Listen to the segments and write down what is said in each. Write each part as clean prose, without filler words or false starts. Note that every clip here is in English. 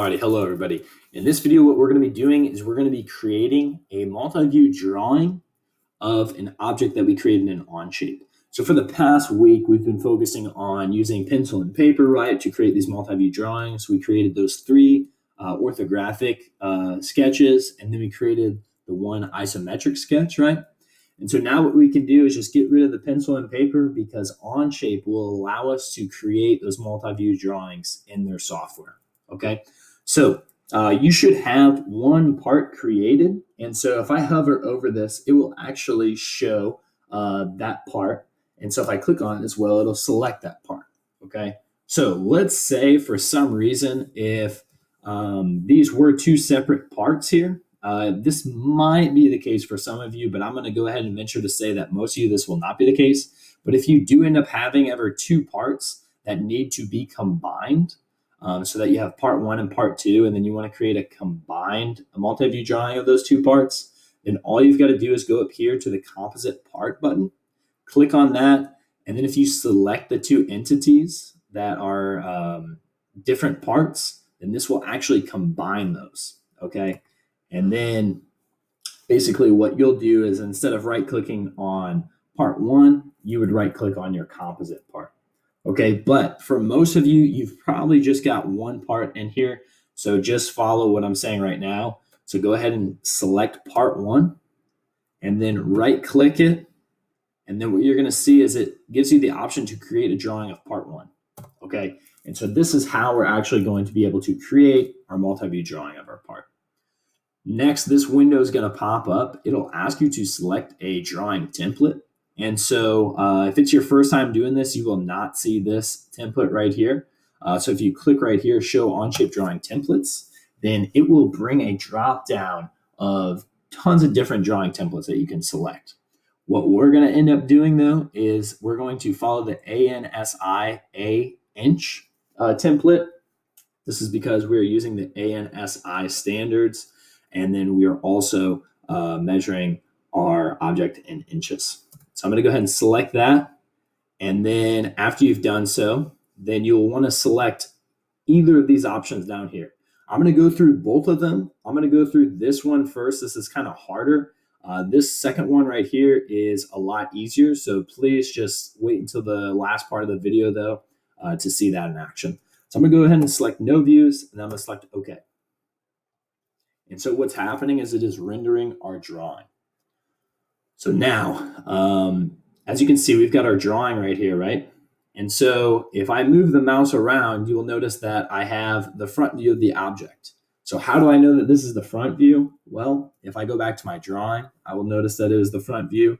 Alrighty, hello everybody. In this video, what we're going to be doing is we're going to be creating a multi-view drawing of an object that we created in OnShape. So for the past week, we've been focusing on using pencil and paper, right, to create these multi-view drawings. We created those three orthographic sketches, and then we created the one isometric sketch, right? And so now what we can do is just get rid of the pencil and paper because OnShape will allow us to create those multi-view drawings in their software, okay? So you should have one part created. And so if I hover over this, it will actually show that part. And so if I click on it as well, it'll select that part, okay? So let's say for some reason, if these were two separate parts here, this might be the case for some of you, but I'm going to go ahead and venture to say that most of you, this will not be the case. But if you do end up having ever two parts that need to be combined, so that you have part one and part two, and then you want to create a combined multi-view drawing of those two parts, then all you've got to do is go up here to the composite part button, click on that, and then if you select the two entities that are different parts, then this will actually combine those, okay? And then basically what you'll do is instead of right-clicking on part one, you would right-click on your composite part. Okay, but for most of you, you've probably just got one part in here. So just follow what I'm saying right now. So go ahead and select part one and then right-click it. And then what you're going to see is it gives you the option to create a drawing of part one. Okay, and so this is how we're actually going to be able to create our multi-view drawing of our part. Next, this window is going to pop up. It'll ask you to select a drawing template. And so if it's your first time doing this, you will not see this template right here. So if you click right here, show OnShape drawing templates, then it will bring a drop down of tons of different drawing templates that you can select. What we're going to end up doing though is we're going to follow the ANSI inch template. This is because we're using the ANSI standards, and then we are also measuring our object in inches. So I'm going to go ahead and select that. And then after you've done so, then you'll want to select either of these options down here. I'm going to go through both of them. I'm going to go through this one first. This is kind of harder. This second one right here is a lot easier. So please just wait until the last part of the video though to see that in action. So I'm going to go ahead and select no views, and I'm going to select OK. And so what's happening is it is rendering our drawing. So now, as you can see, we've got our drawing right here, right? And so if I move the mouse around, you will notice that I have the front view of the object. So how do I know that this is the front view? Well, if I go back to my drawing, I will notice that it is the front view.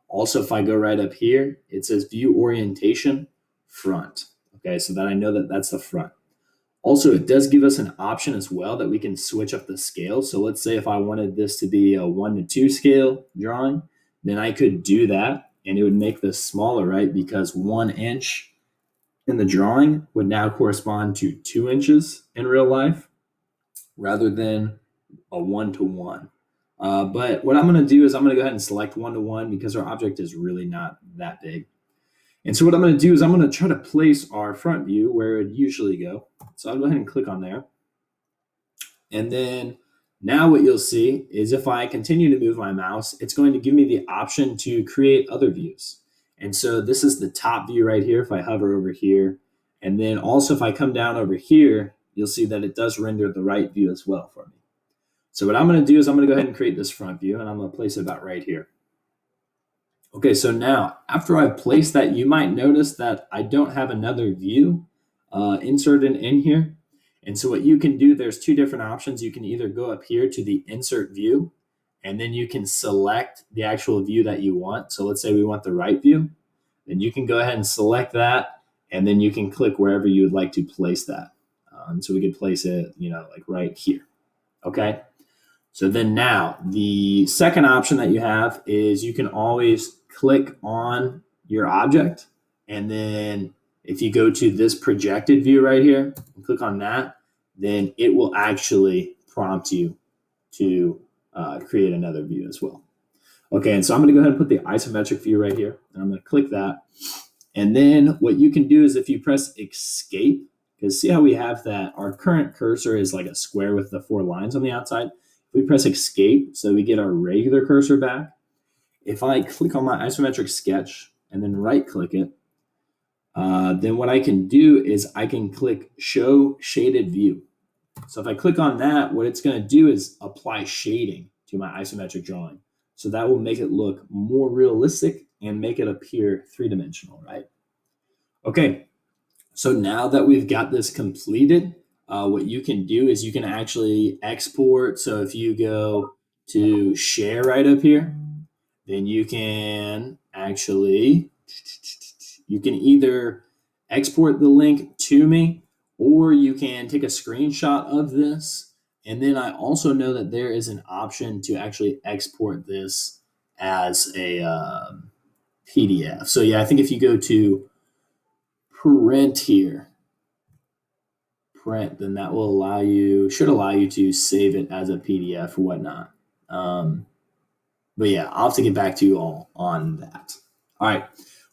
Also, if I go right up here, it says view orientation front. Okay, so that I know that that's the front. Also, it does give us an option as well that we can switch up the scale. So let's say if I wanted this to be a 1:2 scale drawing, then I could do that and it would make this smaller, right? Because 1 inch in the drawing would now correspond to 2 inches in real life rather than a 1:1. But what I'm going to do is I'm going to go ahead and select 1:1 because our object is really not that big. And so what I'm going to do is I'm going to try to place our front view where it would usually go. So I'll go ahead and click on there. And then now what you'll see is if I continue to move my mouse, it's going to give me the option to create other views. And so this is the top view right here if I hover over here. And then also if I come down over here, you'll see that it does render the right view as well for me. So what I'm going to do is I'm going to go ahead and create this front view, and I'm going to place it about right here. Okay, so now after I've placed that, you might notice that I don't have another view inserted in here. And so what you can do, there's two different options. You can either go up here to the insert view, and then you can select the actual view that you want. So let's say we want the right view. Then you can go ahead and select that, and then you can click wherever you would like to place that. So we could place it, like right here. Okay. So then now the second option that you have is you can always click on your object. And then if you go to this projected view right here and click on that, then it will actually prompt you to create another view as well. Okay, and so I'm going to go ahead and put the isometric view right here, and I'm going to click that. And then what you can do is if you press escape Because see how we have that our current cursor is like a square with the 4 lines on the outside. If we press escape, so we get our regular cursor back. If I click on my isometric sketch and then right click it, then what I can do is I can click show shaded view. So if I click on that, what it's going to do is apply shading to my isometric drawing. So that will make it look more realistic and make it appear three-dimensional, right? Okay, so now that we've got this completed, what you can do is you can actually export. So if you go to share right up here, then you can actually, you can either export the link to me, or you can take a screenshot of this. And then I also know that there is an option to actually export this as a PDF. So yeah, I think if you go to print here, print, then that will allow you, should allow you to save it as a PDF or whatnot. But yeah, I'll have to get back to you all on that. All right.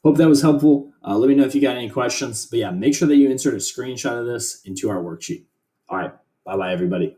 Hope that was helpful. Let me know if you got any questions. But yeah, make sure that you insert a screenshot of this into our worksheet. All right. Bye-bye, everybody.